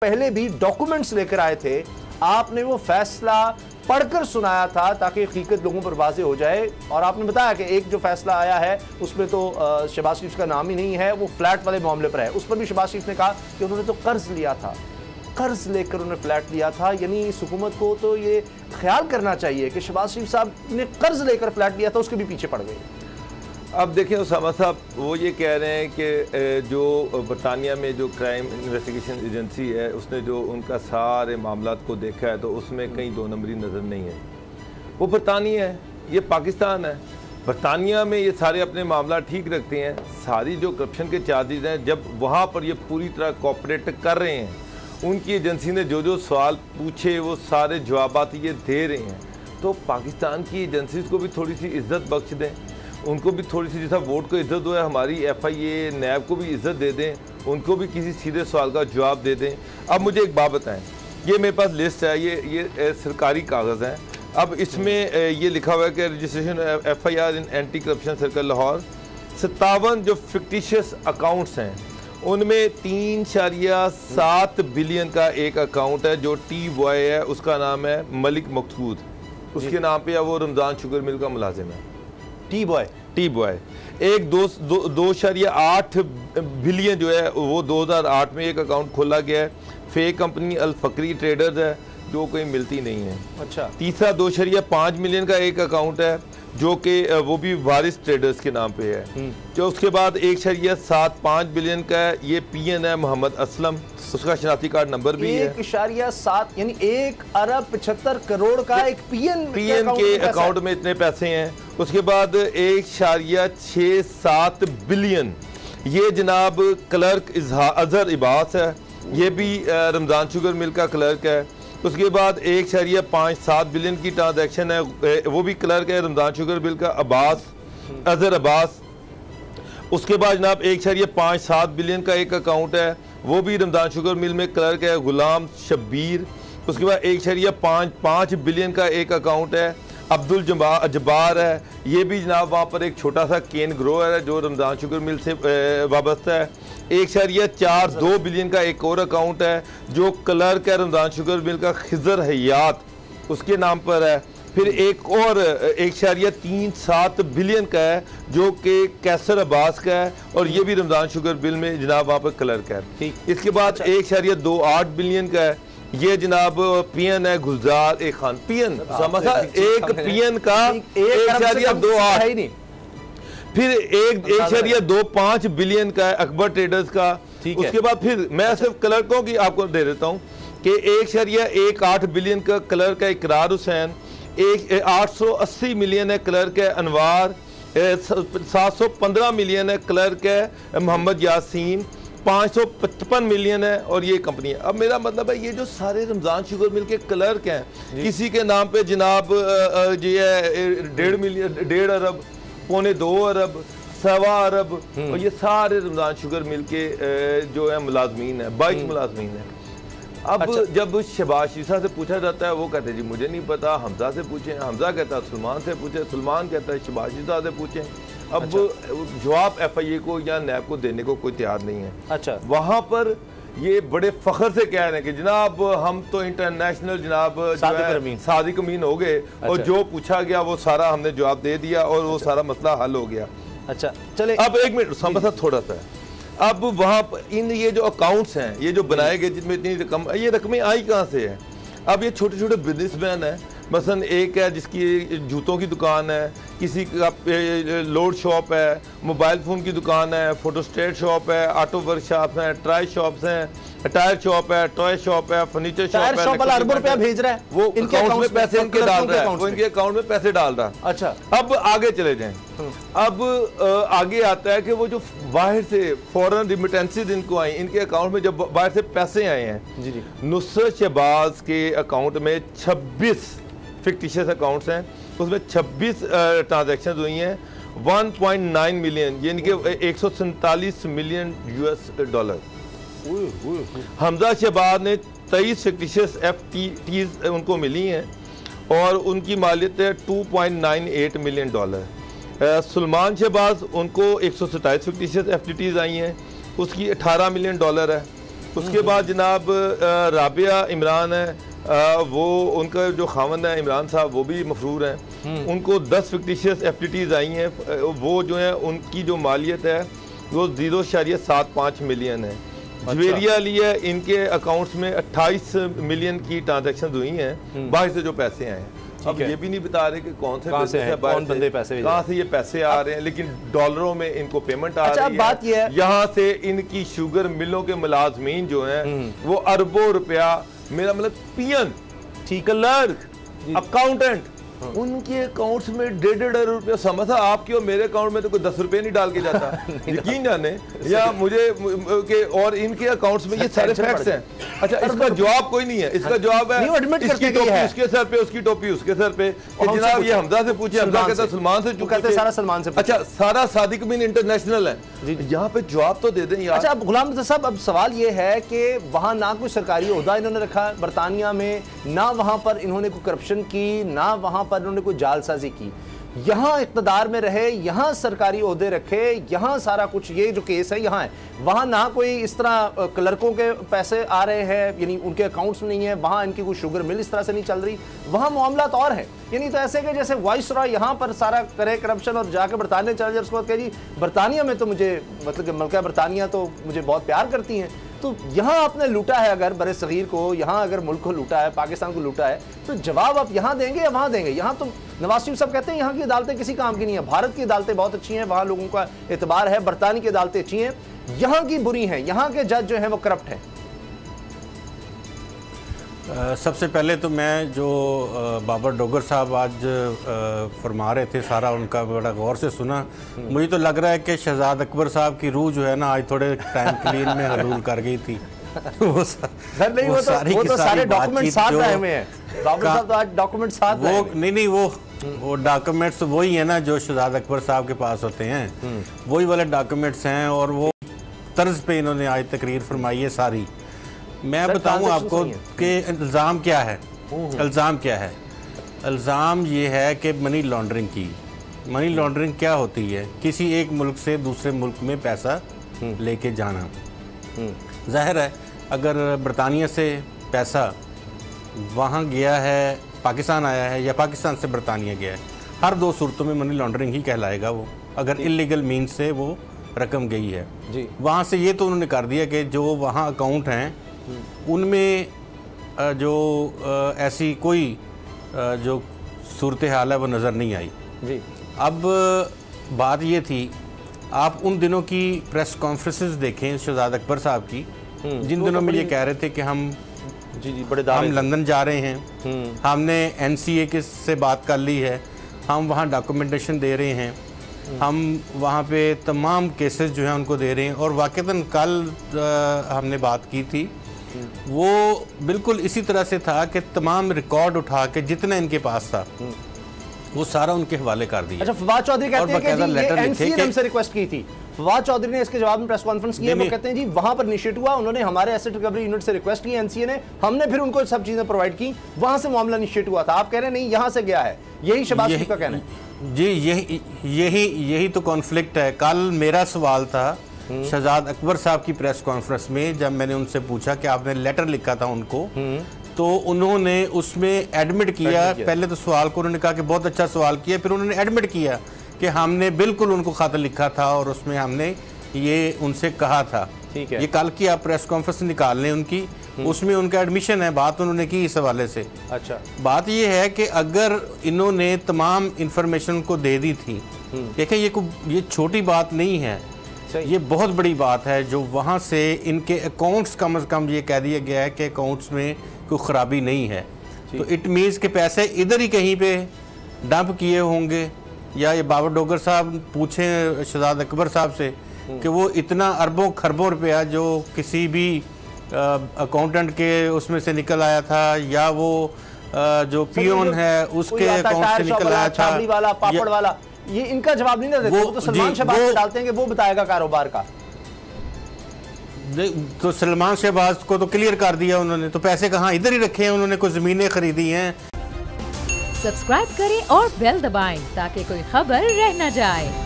पहले भी डॉक्यूमेंट्स लेकर आए थे, आपने वो फैसला पढ़कर सुनाया था ताकि हकीकत लोगों पर वाज़ेह हो जाए। और आपने बताया कि एक जो फैसला आया है उसमें तो शहबाज शरीफ का नाम ही नहीं है, वो फ्लैट वाले मामले पर है। उस पर भी शहबाज शरीफ ने कहा कि उन्होंने तो कर्ज लिया था, कर्ज लेकर उन्होंने फ्लैट लिया था। यानी इस हुकूमत को तो ये ख्याल करना चाहिए कि शहबाज शरीफ साहब ने कर्ज लेकर फ्लैट लिया था, उसके भी पीछे पड़ गए। अब देखें उसामा साहब, वो ये कह रहे हैं कि जो बरतानिया में जो क्राइम इन्वेस्टिगेशन एजेंसी है उसने जो उनका सारे मामलात को देखा है तो उसमें कहीं दो नंबरी नज़र नहीं है। वो बरतानिया है, ये पाकिस्तान है। बरतानिया में ये सारे अपने मामला ठीक रखते हैं। सारी जो करप्शन के चार्जेज हैं, जब वहाँ पर ये पूरी तरह कोऑपरेट कर रहे हैं, उनकी एजेंसी ने जो जो सवाल पूछे वो सारे जवाबात ये दे रहे हैं, तो पाकिस्तान की एजेंसीज को भी थोड़ी सी इज्जत बख्श दें, उनको भी थोड़ी सी जैसा वोट को इज्जत हुआ है, हमारी FIA नैब को भी इज्जत दे दें, उनको भी किसी सीधे सवाल का जवाब दे दें। अब मुझे एक बात बताएं, ये मेरे पास लिस्ट है, ये सरकारी कागज़ हैं। अब इसमें ये लिखा हुआ है कि रजिस्ट्रेशन FIR इन एंटी करप्शन सर्कल लाहौर। 57 जो फिक्टिशियस अकाउंट्स हैं उनमें 3.7 बिलियन का एक अकाउंट है जो TY है, उसका नाम है मलिक मकसूद, उसके नाम पे वो रमज़ान शुगर मिल का मुलाजिम है। टी बॉय एक 2.8 बिलियन जो है वो 2008 में एक अकाउंट खोला गया है। फेक कंपनी अल फकरी ट्रेडर्स है जो कोई मिलती नहीं है। अच्छा। तीसरा 2.5 मिलियन का एक अकाउंट है जो कि वो भी वारिस ट्रेडर्स के नाम पे है। जो उसके बाद 1.75 बिलियन का है, ये PN है मोहम्मद असलम, उसका शनाख्ती कार्ड नंबर भी है। 1.7 यानी 1.75 अरब का एक PN के अकाउंट में इतने पैसे हैं। उसके बाद 1.67 बिलियन ये जनाब क्लर्क अजहर इबास है, ये भी रमज़ान शुगर मिल का क्लर्क है। उसके बाद 1.57 बिलियन की ट्रांजैक्शन है, वो भी क्लर्क है रमज़ान शुगर बिल का अजहर अब्बास। उसके बाद जनाब 1.57 बिलियन का एक अकाउंट है, वो भी रमज़ान शुगर मिल में क्लर्क है गुलाम शब्बीर। उसके बाद 1.5 बिलियन का एक अकाउंट है अब्दुल जब्बार है, ये भी जनाब वहाँ पर एक छोटा सा केन ग्रोअर है जो रमज़ान शुगर मिल से वाबस्ता है। 1.42 बिलियन का एक और अकाउंट है जो क्लर्क है रमज़ान शुगर मिल का खिजर हयात, उसके नाम पर है। फिर एक और 1.37 बिलियन का है जो कि कैसर अब्बास का है, और ये भी रमज़ान शुगर बिल में जनाब वहाँ पर क्लर्क है। इसके बाद 1.28 बिलियन का है, ये जनाब PN है गुलजार ए खान। PN एक PN का 1.28, फिर 1.25 बिलियन का है अकबर ट्रेडर्स का। उसके बाद फिर मैं सिर्फ क्लर्कों की आपको दे देता हूँ कि 1.18 बिलियन का क्लर्क है इकरार हुसैन, 880 मिलियन है क्लर्क है अनवार, 715 मिलियन है क्लर्क है मोहम्मद यासीन, 555 मिलियन है और ये कंपनी है। अब मेरा मतलब है ये जो सारे रमज़ान शुगर मिल के क्लर्क हैं, किसी के नाम पे जनाब ये है 1.5 अरब, 1.25 अरब, 1.25 अरब, और ये सारे रमज़ान शुगर मिल के जो है मुलाजमीन है, 22 मुलाजमीन है। अब जब शहबाज शरीफ से पूछा जाता है वो कहते हैं जी मुझे नहीं पता, हमजा से पूछें, हमजा कहता है सलमान से पूछे, सलमान कहता है शहबाज शरीफ से पूछें। अब जवाब FIA को या नैब को देने को कोई तैयार नहीं है। अच्छा। वहाँ पर ये बड़े फख्र से कह रहे हैं कि जनाब हम तो इंटरनेशनल जनाब सादिक अमीन हो गए। अच्छा। और जो पूछा गया वो सारा हमने जवाब दे दिया और वो सारा मसला हल हो गया। अच्छा चले, अब एक मिनट समझा थोड़ा सा। अब वहाँ पर इन ये जो अकाउंट्स हैं ये जो बनाए गए जिसमें इतनी रकम, ये रकमें आई कहाँ से है? अब ये छोटे छोटे बिजनेसमैन हैं, मसलन एक है जिसकी जूतों की दुकान है, किसी का लोड शॉप है, मोबाइल फ़ोन की दुकान है, फोटोस्टेट शॉप है, ऑटो वर्कशॉप है, ट्राई शॉप्स हैं, टायर शॉप है, टॉय शॉप है, फर्नीचर शॉप है। अरबों रुपया भेज रहा है, वो इनके अकाउंट में पैसे इनके डाल रहा है, वो इनके अकाउंट में पैसे डाल रहा है। अच्छा। अब आगे चले जाएं। अब आगे आता है कि वो जो बाहर से फॉरेन रिमिटेंसेज इनको आई, इनके अकाउंट में जब बाहर से पैसे आए हैं, नुसरत शहबाज के अकाउंट में 26 फिक्टिशियस अकाउंट्स हैं, उसमें 26 ट्रांजैक्शन हुई हैं, 1.9 मिलियन यानी कि 147 मिलियन $US। हमजा शहबाज ने 23 फिक्टिशियस FTTs उनको मिली हैं और उनकी मालियत है $2.98 मिलियन। सलमान शहबाज उनको 127 फिक्टिशियस FTTs आई हैं, उसकी $18 मिलियन है। उसके बाद जनाब राबिया इमरान है, वो उनका जो खावंद है इमरान साहब वो भी मफरूर हैं। उनको 10 फिक्टिशियस एफटीटीज आई हैं, वो जो है उनकी जो मालियत है वो 0.75 मिलियन है। जवेरिया लिए इनके अकाउंट्स में 28 मिलियन की ट्रांजैक्शन हुई हैं बाहर से जो पैसे आए हैं। अब ये भी नहीं बता रहे कि कौन से बंदे पैसे कहाँ से ये पैसे आ रहे हैं, लेकिन डॉलरों में इनको पेमेंट आ रही है। बात ये है यहाँ से इनकी शुगर मिलों के मुलाजमीन जो हैं वो अरबों रुपया, मेरा मतलब पियन, क्लर्क, अकाउंटेंट, उनके अकाउंट्स में 1.5 रुपया समझ था। आपके और मेरे अकाउंट में तो कोई 10 रुपये नहीं डाल के जाता यकीन जाने या मुझे के, और इनके अकाउंट्स में ये सारे फैक्ट्स हैं। अच्छा, इसका जवाब कोई नहीं है, इसका जवाब है इसकी टोपी उसके सर पे, उसकी टोपी उसके सर पे। जनाब ये हमजा से पूछे, हमजा कहता सलमान से, कहते सारा सलमान से। अच्छा, सारा सादिक बिन इंटरनेशनल है, यहाँ पे जवाब तो दे दें यार। अच्छा, गुलाम रज़ा साहब, अब सवाल ये है कि वहाँ ना कोई सरकारी ओहदा इन्होंने रखा बरतानिया में, ना वहाँ पर इन्होंने कोई करप्शन की, ना वहाँ पर इन्होंने कोई जालसाजी की। यहाँ इक़्तिदार में रहे, यहाँ सरकारी ओहदे रखे, यहाँ सारा कुछ, ये जो केस है यहाँ है। वहाँ ना कोई इस तरह क्लर्कों के पैसे आ रहे हैं, यानी उनके अकाउंट्स में नहीं है। वहाँ इनकी कोई शुगर मिल इस तरह से नहीं चल रही। वहाँ मामला तो और है, यानी तो ऐसे कि जैसे वाइसरॉय यहाँ पर सारा करे करप्शन और जाके बरतानिया चले जाए, उसके बाद कहे जी बरतानिया में तो मुझे, मतलब कि मल्का बरतानिया तो मुझे बहुत प्यार करती हैं। तो यहाँ आपने लूटा है, अगर बड़े सगीर को, यहाँ अगर मुल्क को लूटा है, पाकिस्तान को लूटा है, तो जवाब आप यहाँ देंगे या वहाँ देंगे? यहाँ तो नवाज शरीफ साहब कहते हैं यहाँ की अदालतें किसी काम की नहीं है, भारत की अदालतें बहुत अच्छी हैं, वहाँ लोगों का एतबार है, बरतानी की अदालतें अच्छी हैं, यहाँ की बुरी हैं, यहाँ के जज जो हैं वो करप्ट हैं। सबसे पहले तो मैं जो बाबर डोगर साहब आज फरमा रहे थे, सारा उनका बड़ा गौर से सुना। मुझे तो लग रहा है कि शहजाद अकबर साहब की रूह जो है ना आज थोड़े टाइम के लिए इनमें हलूल कर गई थी। वो सारे डॉक्यूमेंट साथ आए हुए हैं, बाबर साहब तो आज डॉक्यूमेंट साथ वो नहीं वो डॉक्यूमेंट्स वही है ना जो शहजाद अकबर साहब के पास होते हैं, वही वाले डॉक्यूमेंट्स हैं और वो तर्ज पे इन्होंने आज तकरीर फरमाई है सारी। मैं बताऊं आपको कि इल्ज़ाम क्या है। इल्ज़ाम क्या है? इल्ज़ाम ये है कि मनी लॉन्ड्रिंग की। मनी लॉन्ड्रिंग क्या होती है? किसी एक मुल्क से दूसरे मुल्क में पैसा लेके जाना। जाहिर है अगर बरतानिया से पैसा वहाँ गया है, पाकिस्तान आया है, या पाकिस्तान से बरतानिया गया है, हर दो सूरतों में मनी लॉन्ड्रिंग ही कहलाएगा वो, अगर इलीगल मीन से वो रकम गई है जी। वहाँ से ये तो उन्होंने कर दिया कि जो वहाँ अकाउंट हैं उनमें जो ऐसी कोई जो सूरत हाल है वो नज़र नहीं आई जी। अब बात ये थी, आप उन दिनों की प्रेस कॉन्फ्रेंसेस देखें शहजाद अकबर साहब की, जिन दिनों में ये कह रहे थे कि हम हम लंदन जा रहे हैं, हमने NCA के से बात कर ली है, हम वहाँ डॉक्यूमेंटेशन दे रहे हैं, हम वहाँ पे तमाम केसेस जो हैं उनको दे रहे हैं। और वाक़तन कल हमने बात की थी, वो बिल्कुल इसी तरह से था कि तमाम रिकॉर्ड उठा के जितना इनके पास था वो सारा उनके हवाले कर दिया। अच्छा, फवाद चौधरी कहते हैं कि जी ये NCA ने हमसे रिक्वेस्ट की थी। फवाद चौधरी ने इसके जवाब में प्रेस कॉन्फ्रेंस की, वो कहते हैं जी वहां पर इनिशिएट हुआ, उन्होंने हमारे एसेट रिकवरी यूनिट से रिक्वेस्ट की NCA ने, हमने फिर उनको सब चीजें प्रोवाइड की, वहां से मामला इनिशिएट हुआ था। आप कह रहे हैं नहीं यहाँ से गया है, यही शहबाज शरीफ का कहना है जी। यही तो कॉन्फ्लिक्ट है। कल मेरा सवाल था शहजाद अकबर साहब की प्रेस कॉन्फ्रेंस में, जब मैंने उनसे पूछा कि आपने लेटर लिखा था उनको, तो उन्होंने उसमें एडमिट किया। पहले तो सवाल को उन्होंने कहा कि बहुत अच्छा सवाल किया, फिर उन्होंने एडमिट किया कि हमने बिल्कुल उनको खत लिखा था और उसमें हमने ये उनसे कहा था। ठीक है, ये कल की आप प्रेस कॉन्फ्रेंस निकाल लें उनकी, उसमें उनका एडमिशन है, बात उन्होंने की इस हवाले से। अच्छा, बात ये है कि अगर इन्होंने तमाम इंफॉर्मेशन को दे दी थी, देखें ये छोटी बात नहीं है, ये बहुत बड़ी बात है। जो वहाँ से इनके अकाउंट्स कम से कम ये कह दिया गया है कि अकाउंट्स में कोई ख़राबी नहीं है, तो इट मीन्स के पैसे इधर ही कहीं पे डंप किए होंगे। या ये बाबर डोगर साहब पूछें शहजाद अकबर साहब से कि वो इतना अरबों खरबों रुपया जो किसी भी अकाउंटेंट के उसमें से निकल आया था, या वो जो पियोन है उसके अकाउंट से निकल आया था, वाला पापड़ वाला, ये इनका जवाब नहीं देते। वो तो सलमान शहबाज डालते हैं कि वो बताएगा कारोबार का। तो सलमान शहबाज को तो क्लियर कर दिया उन्होंने, तो पैसे कहाँ, इधर ही रखे हैं, उन्होंने कुछ जमीनें खरीदी हैं। सब्सक्राइब करें और बेल दबाएं ताकि कोई खबर रह न जाए।